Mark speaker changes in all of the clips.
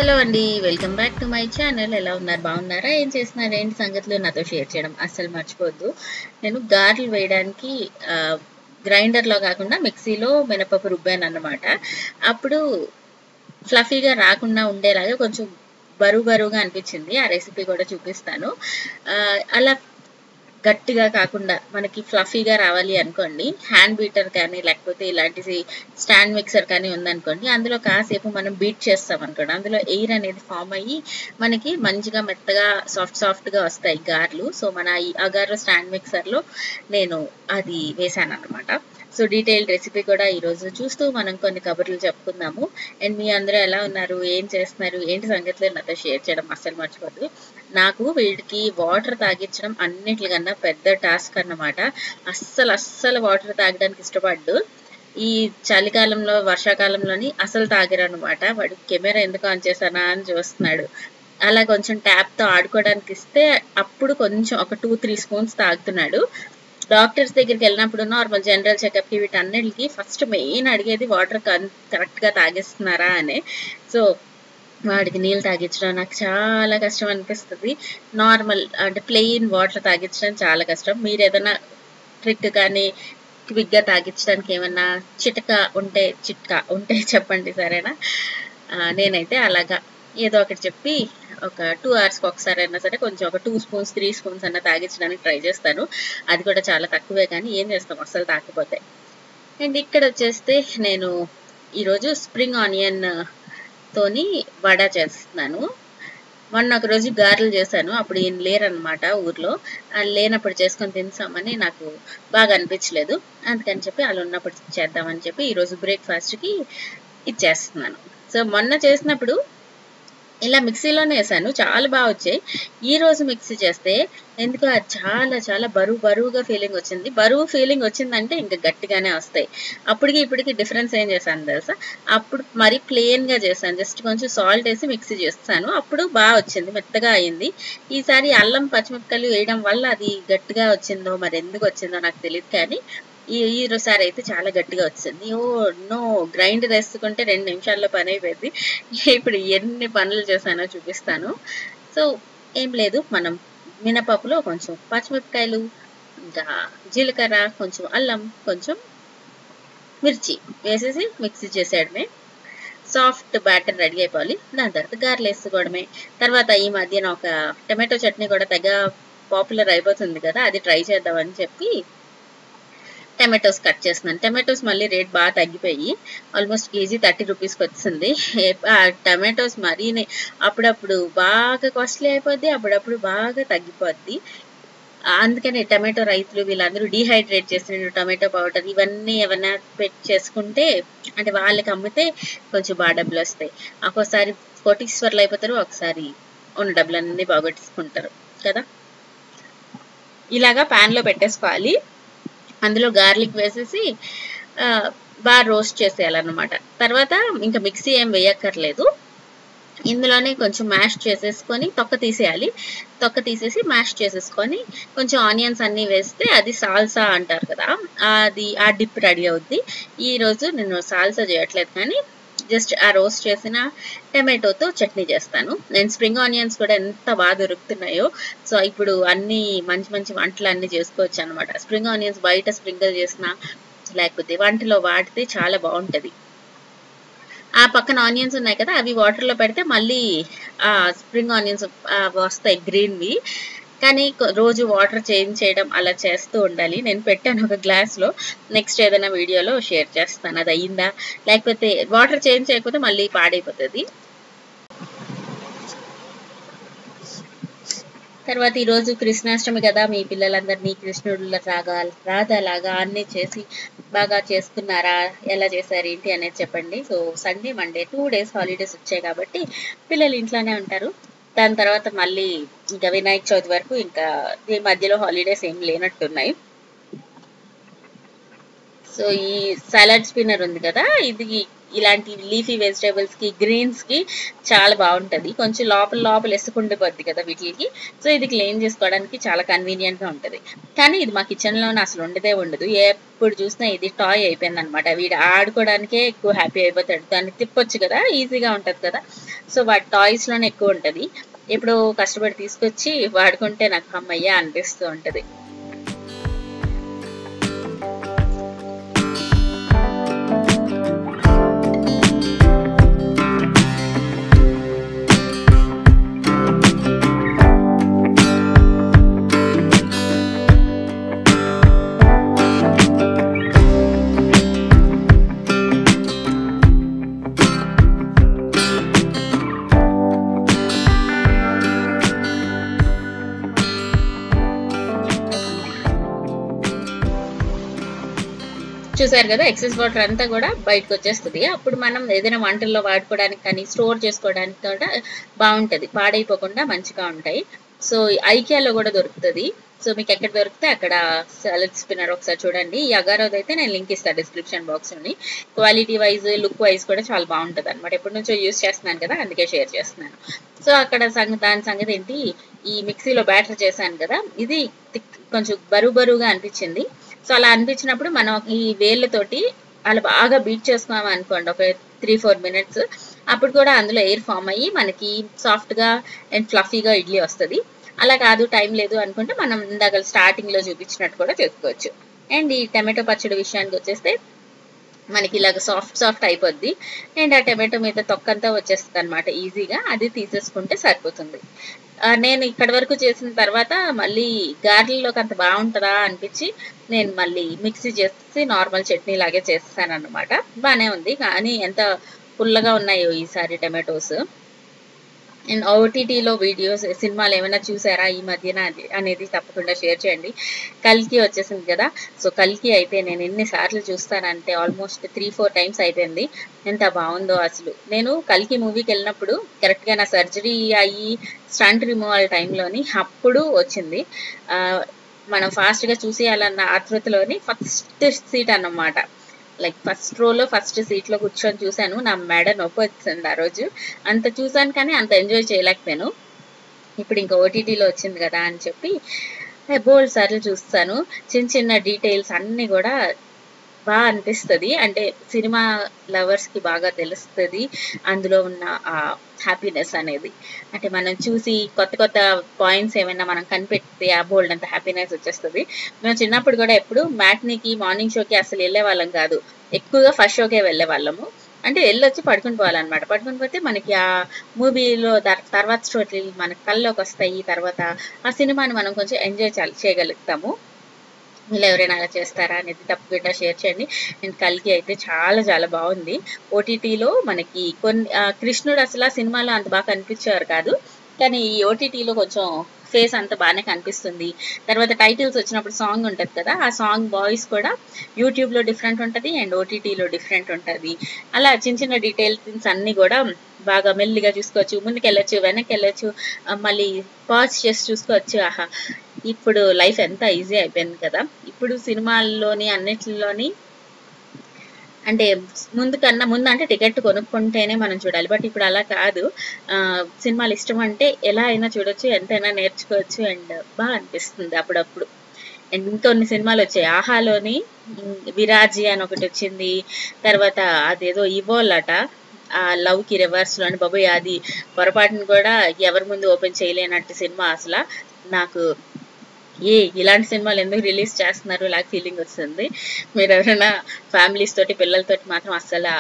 Speaker 1: Hello అండి, welcome back to my channel. ఎలా ఉన్నారు? బాగున్నారా? ఏం చేస్తున్నారు? ఏంటి సంగతులు నాతో షేర్ చేయడం అస్సలు మర్చిపోద్దు. నేను గారెలు వేయడానికి గ్రైండర్లో కాకుండా మిక్సీలో మినపప్పు రుబ్బాను అన్నమాట. అప్పుడు ఫ్లఫీగా రాకుండా ఉండేలాగా కొంచెం బరువుగా అనిపించింది. ఆ రెసిపీ కూడా చూపిస్తాను. అలా గట్టిగా కాకుండా మనకి ఫ్లఫీగా రావాలి అనుకోండి, హ్యాండ్ బీటర్ కానీ లేకపోతే ఇలాంటి స్టాండ్ మిక్సర్ కానీ ఉందనుకోండి, అందులో కాసేపు మనం బీట్ చేస్తాం అనుకోండి, అందులో ఎయిర్ అనేది ఫామ్ అయ్యి మనకి మంచిగా మెత్తగా సాఫ్ట్గా వస్తాయి గారెలు. సో మన ఈ అగారు స్టాండ్ మిక్సర్లో నేను అది వేసాను అనమాట. సో డీటెయిల్డ్ రెసిపీ కూడా ఈరోజు చూస్తూ మనం కొన్ని కబుర్లు చెప్పుకుందాము. అండ్ మీ అందరూ ఎలా ఉన్నారు, ఏం చేస్తున్నారు, ఏంటి సంగతులు నాతో షేర్ చేయడం అస్సలు మర్చిపోద్దు. నాకు వీటికి వాటర్ తాగించడం అన్నిటికన్నా పెద్ద టాస్క్ అన్నమాట. అస్సలు వాటర్ తాగడానికి ఇష్టపడ్డు. ఈ చలికాలంలో వర్షాకాలంలోని అసలు తాగరు అనమాట. వాడికి కెమెరా ఎందుకు ఆన్ చేశానా అని చూస్తున్నాడు. అలా కొంచెం ట్యాప్తో ఆడుకోవడానికి ఇస్తే అప్పుడు కొంచెం ఒక 2-3 స్పూన్స్ తాగుతున్నాడు. డాక్టర్స్ దగ్గరికి వెళ్ళినప్పుడు నార్మల్ జనరల్ చెకప్కి వీటన్నిటికి ఫస్ట్ మెయిన్ అడిగేది వాటర్ కరెక్ట్గా తాగిస్తున్నారా అని. సో వాడికి నీళ్ళు తాగించడం నాకు చాలా కష్టం అనిపిస్తుంది. నార్మల్ అంటే ప్లెయిన్ వాటర్ తాగించడం చాలా కష్టం. మీరు ఏదైనా ట్రిక్ కానీ క్విక్గా తాగించడానికి ఏమన్నా చిట్కా ఉంటే చెప్పండి, సరేనా? నేనైతే అలాగా ఏదో ఒకటి చెప్పి ఒక 2 అవర్స్కి ఒకసారి అయినా సరే కొంచెం ఒక 2 స్పూన్స్ 3 స్పూన్స్ అన్న తాగించడానికి ట్రై చేస్తాను. అది కూడా చాలా తక్కువే, కానీ ఏం చేస్తాం అస్సలు తాకపోతే. అండ్ ఇక్కడ వచ్చేస్తే నేను ఈరోజు స్ప్రింగ్ ఆనియన్ తోని వడ చేస్తున్నాను. మొన్న ఒక రోజు గారెలు చేశాను, అప్పుడు ఈయన లేరనమాట ఊర్లో. లేనప్పుడు చేసుకొని తింటామని నాకు బాగా అనిపించలేదు, అందుకని చెప్పి అలా ఉన్నప్పుడు చేద్దామని చెప్పి ఈరోజు బ్రేక్ఫాస్ట్కి ఇచ్చేస్తున్నాను. సో మొన్న చేసినప్పుడు ఇలా మిక్సీలోనే వేసాను, చాలా బాగా వచ్చాయి. ఈ రోజు మిక్సీ చేస్తే ఎందుకు అది చాలా బరువుగా ఫీలింగ్ వచ్చింది. బరువు ఫీలింగ్ వచ్చిందంటే ఇంకా గట్టిగానే వస్తాయి. ఇప్పటికి డిఫరెన్స్ ఏం చేశాను తెలుసా? అప్పుడు మరీ ప్లెయిన్గా చేశాను, జస్ట్ కొంచెం సాల్ట్ వేసి మిక్సీ చేస్తాను, అప్పుడు బాగా వచ్చింది, మెత్తగా అయింది. ఈసారి అల్లం పచ్చిమిరపకాయలు వేయడం వల్ల అది గట్టిగా వచ్చిందో మరి ఎందుకు వచ్చిందో నాకు తెలియదు, కానీ ఈసారి అయితే చాలా గట్టిగా వచ్చింది. ఓ నో, గ్రైండర్ వేసుకుంటే 2 నిమిషాల్లో పని అయిపోయింది. ఇప్పుడు ఎన్ని పనులు చేశానో చూపిస్తాను. సో ఏం లేదు, మనం మినపప్పులో కొంచెం పచ్చిమిరపకాయలు, ఇంకా జీలకర్ర, కొంచెం అల్లం, కొంచెం మిర్చి వేసేసి మిక్సీ చేసేయడమే. సాఫ్ట్ బ్యాటర్ రెడీ అయిపోవాలి. దాని తర్వాత గారెలు వేసుకోవడమే. తర్వాత ఈ మధ్యన ఒక టమాటో చట్నీ కూడా తెగ పాపులర్ అయిపోతుంది కదా, అది ట్రై చేద్దామని చెప్పి టమాటోస్ కట్ చేస్తున్నాను. టమాటోస్ మళ్ళీ రేట్ బాగా తగ్గిపోయి ఆల్మోస్ట్ కేజీ 30 రూపీస్కి వచ్చింది. ఆ టమాటోస్ మరీ అప్పుడప్పుడు బాగా కాస్ట్లీ అయిపోద్ది, అప్పుడప్పుడు బాగా తగ్గిపోద్ది. అందుకని టమాటో రైతులు వీళ్ళందరూ డీహైడ్రేట్ చేసిన టమాటో పౌడర్ ఇవన్నీ ఏమన్నా పెట్టి చేసుకుంటే, అంటే వాళ్ళకి అమ్మితే కొంచెం బాగా డబ్బులు వస్తాయి. ఒక్కోసారి కోటీశ్వర్లు అయిపోతారు, ఒకసారి ఉన్న డబ్బులన్నీ బాగొట్టేసుకుంటారు కదా. ఇలాగా ప్యాన్లో పెట్టేసుకోవాలి. అందులో గార్లిక్ వేసేసి బాగా రోస్ట్ చేసేయాలన్నమాట. తర్వాత ఇంకా మిక్సీ ఏం వేయక్కర్లేదు, ఇందులోనే కొంచెం మ్యాష్ చేసేసుకొని తొక్క తీసేయాలి. తొక్క తీసేసి మ్యాష్ చేసేసుకొని కొంచెం ఆనియన్స్ అన్నీ వేస్తే అది సాల్సా అంటారు కదా, అది ఆ డిప్ రెడీ అవుద్ది. ఈరోజు నేను సాల్సా చేయట్లేదు, కానీ జస్ట్ ఆ రోస్ట్ చేసిన టమాటోతో చట్నీ చేస్తాను. నేను స్ప్రింగ్ ఆనియన్స్ కూడా ఎంత బాగా దొరుకుతున్నాయో, సో ఇప్పుడు అన్ని మంచి వంటలు అన్నీ చేసుకోవచ్చు అనమాట. స్ప్రింగ్ ఆనియన్స్ బయట స్ప్రింకిల్ చేసిన లేకపోతే వంటలో వాడితే చాలా బాగుంటుంది. ఆ పక్కన ఆనియన్స్ ఉన్నాయి కదా, అవి వాటర్లో పెడితే మళ్ళీ స్ప్రింగ్ ఆనియన్స్ వస్తాయి గ్రీన్వి. కానీ రోజు వాటర్ చేంజ్ చేయడం అలా చేస్తూ ఉండాలి. నేను పెట్టాను ఒక గ్లాస్లో, నెక్స్ట్ ఏదైనా వీడియోలో షేర్ చేస్తాను అది అయ్యిందా, లేకపోతే వాటర్ చేంజ్ చేయకపోతే మళ్ళీ పాడైపోతుంది. తర్వాత ఈరోజు కృష్ణాష్టమి కదా, మీ పిల్లలందరినీ కృష్ణుడుల రాధలాగా అన్నీ చేసి బాగా చేసుకున్నారా, ఎలా చేశారు ఏంటి అనేది చెప్పండి. So Sunday Monday 2 days holidays వచ్చాయి కాబట్టి పిల్లలు ఇంట్లోనే ఉంటారు. దాని తర్వాత మళ్ళీ ఇంకా వినాయక చవితి వరకు ఇంకా ఈ మధ్యలో హాలిడేస్ ఏం లేనట్టున్నాయి. సో ఈ సలాడ్ స్పిన్నర్ ఉంది కదా, ఇలాంటి లీఫీ వెజిటేబుల్స్కి గ్రీన్స్కి చాలా బాగుంటుంది. కొంచెం లోపల లోపల ఎసుకుండిపోద్ది కదా వీటికి. సో ఇది క్లీన్ చేసుకోవడానికి చాలా కన్వీనియంట్గా ఉంటుంది. కానీ ఇది మా కిచెన్లోనే అసలు ఉండదే ఉండదు. ఎప్పుడు చూసినా ఇది టాయ్ అయిపోయింది అనమాట. వీడు ఆడుకోవడానికే ఎక్కువ హ్యాపీ అయిపోతాడు. దాన్ని తిప్పొచ్చు కదా, ఈజీగా ఉంటుంది కదా. సో వాటి టాయ్స్లోనే ఎక్కువ ఉంటుంది. ఎప్పుడో కష్టపడి తీసుకొచ్చి వాడుకుంటే నాకు అమ్మయ్య అనిపిస్తూ ఉంటుంది. చూసారు కదా, ఎక్సెస్ వాటర్ అంతా కూడా బయటకు వచ్చేస్తుంది. అప్పుడు మనం ఏదైనా వంటల్లో వాడుకోవడానికి కానీ స్టోర్ చేసుకోవడానికి కూడా బాగుంటుంది, పాడైపోకుండా మంచిగా ఉంటాయి. సో ఐకియాలో కూడా దొరుకుతుంది. సో మీకు ఎక్కడ దొరికితే అక్కడ సాలడ్ స్పిన్నర్ ఒకసారి చూడండి. ఈ అగారోది అయితే నేను లింక్ ఇస్తాను డిస్క్రిప్షన్ బాక్స్లోని. క్వాలిటీ వైజ్ లుక్ వైజ్ కూడా చాలా బాగుంటుంది అనమాట. ఎప్పటి నుంచో యూజ్ చేస్తున్నాను కదా, అందుకే షేర్ చేస్తున్నాను. సో అక్కడ దాని సంగతి ఏంటి, ఈ మిక్సీలో బ్యాటర్ చేశాను కదా, ఇది కొంచెం బరువుగా అనిపించింది. సో అలా అనిపించినప్పుడు మనం ఈ వేళ్ళతోటి అలా బాగా బీట్ చేసుకున్నాం అనుకోండి ఒక 3-4 minutes, అప్పుడు కూడా అందులో ఎయిర్ ఫామ్ అయ్యి మనకి సాఫ్ట్గా అండ్ ఫ్లఫీగా ఇడ్లీ వస్తుంది. అలా కాదు టైం లేదు అనుకుంటే మనం ఇందాక స్టార్టింగ్లో చూపించినట్టు కూడా చేసుకోవచ్చు. అండ్ ఈ టమాటో పచ్చడి విషయానికి వచ్చేస్తే మనకి ఇలాగ సాఫ్ట్ అయిపోద్ది. అండ్ ఆ టమాటో మీద తొక్కంతా వచ్చేస్తుంది అనమాట ఈజీగా. అది తీసేసుకుంటే సరిపోతుంది. నేను ఇక్కడి వరకు చేసిన తర్వాత మళ్ళీ గారెల్లోకి అంత బాగుంటుందా అనిపించి నేను మళ్ళీ మిక్సీ చేసి నార్మల్ చట్నీ లాగే చేస్తాను అనమాట. బాగానే ఉంది, కానీ ఎంత పుల్లగా ఉన్నాయో ఈసారి టమాటోస్. అండ్ ఓటీటీలో వీడియోస్ సినిమాలు ఏమైనా చూసారా ఈ మధ్యన అనేది తప్పకుండా షేర్ చేయండి. కల్కి వచ్చేసింది కదా, సో కల్కి అయితే నేను ఎన్నిసార్లు చూస్తానంటే ఆల్మోస్ట్ 3-4 times అయిపోయింది. ఎంత బాగుందో అసలు. నేను కల్కి మూవీకి వెళ్ళినప్పుడు కరెక్ట్గా నా సర్జరీ అయ్యి స్టంట్ రిమూవల్ టైంలోని అప్పుడు వచ్చింది. మనం ఫాస్ట్గా చూసేయాలన్న ఆతృతలోని ఫస్ట్ సీట్ అన్నమాట. లైక్ ఫస్ట్ రోలో ఫస్ట్ సీట్లో కూర్చొని చూశాను. నా మెడ నొప్పి వచ్చింది ఆ రోజు. అంత చూశాను కానీ అంత ఎంజాయ్ చేయలేకపోయాను. ఇప్పుడు ఇంకా ఓటీటీలో వచ్చింది కదా అని చెప్పి బోల్డ్ సార్లు చూస్తాను. చిన్న డీటెయిల్స్ అన్నీ కూడా బాగా అనిపిస్తుంది. అంటే సినిమా లవర్స్కి బాగా తెలుస్తుంది అందులో ఉన్న ఆ హ్యాపీనెస్ అనేది. అంటే మనం చూసి కొత్త పాయింట్స్ ఏమైనా మనం కనిపెడితే ఆ బోల్డ్ అంత హ్యాపీనెస్ వచ్చేస్తుంది. మేము చిన్నప్పుడు కూడా ఎప్పుడు మ్యాట్నీకి మార్నింగ్ షోకి అసలు వెళ్ళే వాళ్ళం కాదు, ఎక్కువగా ఫస్ట్ షోకే వెళ్ళే వాళ్ళము. అంటే వెళ్ళొచ్చి పడుకుని పోవాలన్నమాట. పడుకుని పోతే మనకి ఆ మూవీలో తర్వాత స్టోరీలు మన కళ్ళలోకి వస్తాయి. తర్వాత ఆ సినిమాని మనం కొంచెం ఎంజాయ్ చేయగలుగుతాము. మీరు ఎవరైనా అలా చేస్తారా అనేది తప్పకుండా షేర్ చేయండి. అండ్ కల్కి అయితే చాలా బాగుంది. ఓటీటీలో మనకి కొన్ని కృష్ణుడు అసలు ఆ సినిమాలో అంత బాగా కనిపించేవారు కాదు, కానీ ఈ ఓటీటీలో కొంచెం ఫేస్ అంత బాగానే కనిపిస్తుంది. తర్వాత టైటిల్స్ వచ్చినప్పుడు సాంగ్ ఉంటుంది కదా, ఆ సాంగ్ వాయిస్ కూడా యూట్యూబ్లో డిఫరెంట్ ఉంటుంది అండ్ ఓటీటీలో డిఫరెంట్ ఉంటుంది. అలా చిన్న డీటెయిల్స్ అన్నీ కూడా బాగా మెల్లిగా చూసుకోవచ్చు. ముందుకు వెళ్ళొచ్చు, వెనక్కి వెళ్ళొచ్చు, మళ్ళీ పాజ్ చేసి చూసుకోవచ్చు. ఆహా, ఇప్పుడు లైఫ్ ఎంత ఈజీ అయిపోయింది కదా. ఇప్పుడు సినిమాల్లోని అన్నిటిలోని అంటే ముందు అంటే టికెట్ కొనుక్కుంటేనే మనం చూడాలి, బట్ ఇప్పుడు అలా కాదు. సినిమాలు ఇష్టం అంటే ఎలా అయినా చూడొచ్చు, ఎంతైనా నేర్చుకోవచ్చు అండ్ బాగా అనిపిస్తుంది అప్పుడప్పుడు. అండ్ ఇంకొన్ని సినిమాలు వచ్చాయి. ఆహాలోని విరాజీ అని ఒకటి వచ్చింది. తర్వాత అదేదో ఇవోల్ అట, లవ్కి రివర్స్లోని బాబోయ్, అది పొరపాటును కూడా ఎవరి ముందు ఓపెన్ చేయలేనట్టు సినిమా. అసలు నాకు ఇలాంటి సినిమాలు ఎందుకు రిలీజ్ చేస్తున్నారు ఇలా ఫీలింగ్ వస్తుంది. మీరు ఎవరైనా ఫ్యామిలీస్ తోటి పిల్లలతోటి మాత్రం అస్సలు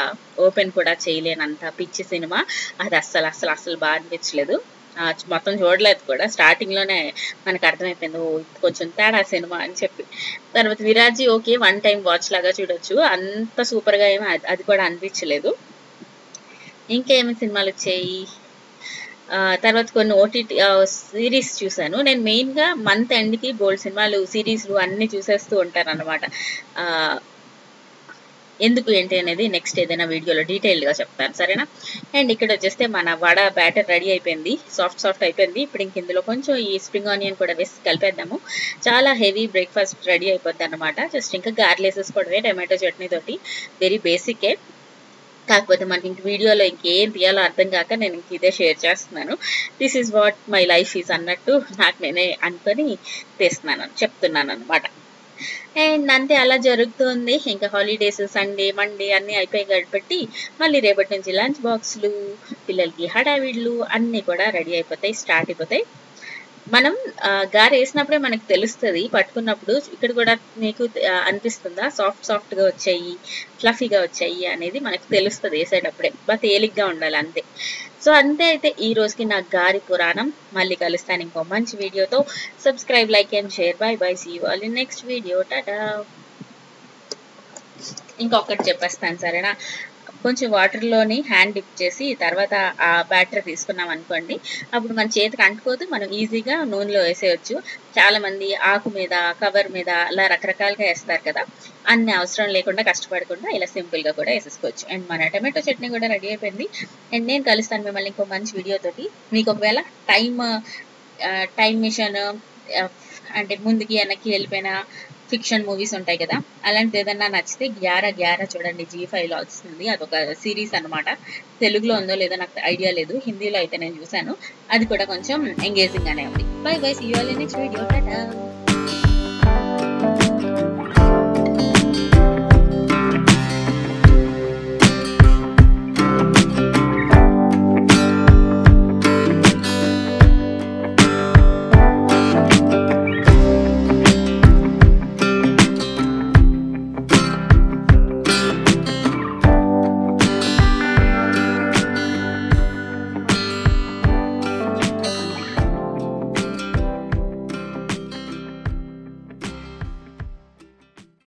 Speaker 1: ఓపెన్ కూడా చేయలేనంత పిచ్చి సినిమా అది. అస్సలు బాగా అనిపించలేదు. మొత్తం చూడలేదు కూడా. స్టార్టింగ్లోనే మనకు అర్థమైపోయింది ఓ కొంచెం తేడా సినిమా అని చెప్పి. తర్వాత విరాజీ ఓకే, 1 time వాచ్ లాగా చూడొచ్చు, అంత సూపర్గా ఏమీ అది కూడా అనిపించలేదు. ఇంకేమి సినిమాలు వచ్చాయి తర్వాత కొన్ని ఓటీటీ సిరీస్ చూశాను. నేను మెయిన్గా మంత్ ఎండ్కి బోల్డ్ సినిమాలు సిరీస్లు అన్నీ చూసేస్తూ ఉంటాను అనమాట. ఎందుకు ఏంటి అనేది నెక్స్ట్ ఏదైనా వీడియోలో డీటెయిల్గా చెప్తాను, సరేనా. అండ్ ఇక్కడ వచ్చేస్తే మన వడ బ్యాటర్ రెడీ అయిపోయింది, సాఫ్ట్ అయిపోయింది. ఇప్పుడు ఇంక ఇందులో కొంచెం ఈ స్ప్రింగ్ ఆనియన్ కూడా వేసి కలిపేద్దాము. చాలా హెవీ బ్రేక్ఫాస్ట్ రెడీ అయిపోద్ది అనమాట. జస్ట్ ఇంకా గార్లు వేసేసుకోవడమే టమాటో చట్నీ తోటి, వెరీ బేసికే. కాకపోతే మనకి ఇంక వీడియోలో ఇంకేం తీయాలో అర్థం కాక నేను ఇంక ఇదే షేర్ చేస్తున్నాను. This is what my life is అన్నట్టు నాకు నేనే అనుకొని చెప్తున్నాను అనమాట. అండ్ అంతే అలా జరుగుతుంది. ఇంకా హాలిడేస్ సండే మండే అన్నీ అయిపోయి కాబట్టి మళ్ళీ రేపటి నుంచి లంచ్ బాక్సులు, పిల్లలకి హడావిడ్లు అన్నీ కూడా రెడీ అయిపోతాయి, స్టార్ట్ అయిపోతాయి. మనం గారె వేసినప్పుడే మనకు తెలుస్తుంది, పట్టుకున్నప్పుడు ఇక్కడ కూడా మీకు అనిపిస్తుందా సాఫ్ట్ గా వచ్చాయి, ఫ్లఫీగా వచ్చాయి అనేది మనకు తెలుస్తుంది వేసేటప్పుడే. బాగా తేలిగ్గా ఉండాలి అంతే. సో అంతే. అయితే ఈ రోజుకి నా గారి పురాణం. మళ్ళీ కలుస్తాను ఇంకో మంచి వీడియోతో. Subscribe, like and share. Bye bye, see you all in next video. Tata. ఇంకొకటి చెప్పేస్తాను సరేనా. కొంచెం వాటర్లోని హ్యాండ్ డిప్ చేసి తర్వాత ఆ బ్యాటర్ తీసుకున్నాం అనుకోండి, అప్పుడు మన చేతికి అంటుకోదు, మనం ఈజీగా నూనెలో వేసేయచ్చు. చాలా మంది ఆకు మీద, కవర్ మీద అలా రకరకాలుగా వేస్తారు కదా, అన్ని అవసరం లేకుండా కష్టపడకుండా ఇలా సింపుల్గా కూడా వేసేసుకోవచ్చు. అండ్ మన టమాటో చట్నీ కూడా రెడీ అయిపోయింది. అండ్ నేను కలుస్తాను మిమ్మల్ని ఇంకో మంచి వీడియోతోటి. మీకు ఒకవేళ టైం మిషన్ అంటే ముందుకి వెనక్కి వెళ్ళిపోయిన ఫిక్షన్ మూవీస్ ఉంటాయి కదా, అలాంటిది ఏదన్నా నచ్చితే గ్యారా చూడండి, G5లో వస్తుంది. అదొక సిరీస్ అనమాట. తెలుగులో ఉందో లేదో నాకు ఐడియా లేదు, హిందీలో అయితే నేను చూశాను. అది కూడా కొంచెం ఎంగేజింగ్ గానే ఉంది. Bye bye, see you all in next video. Tata.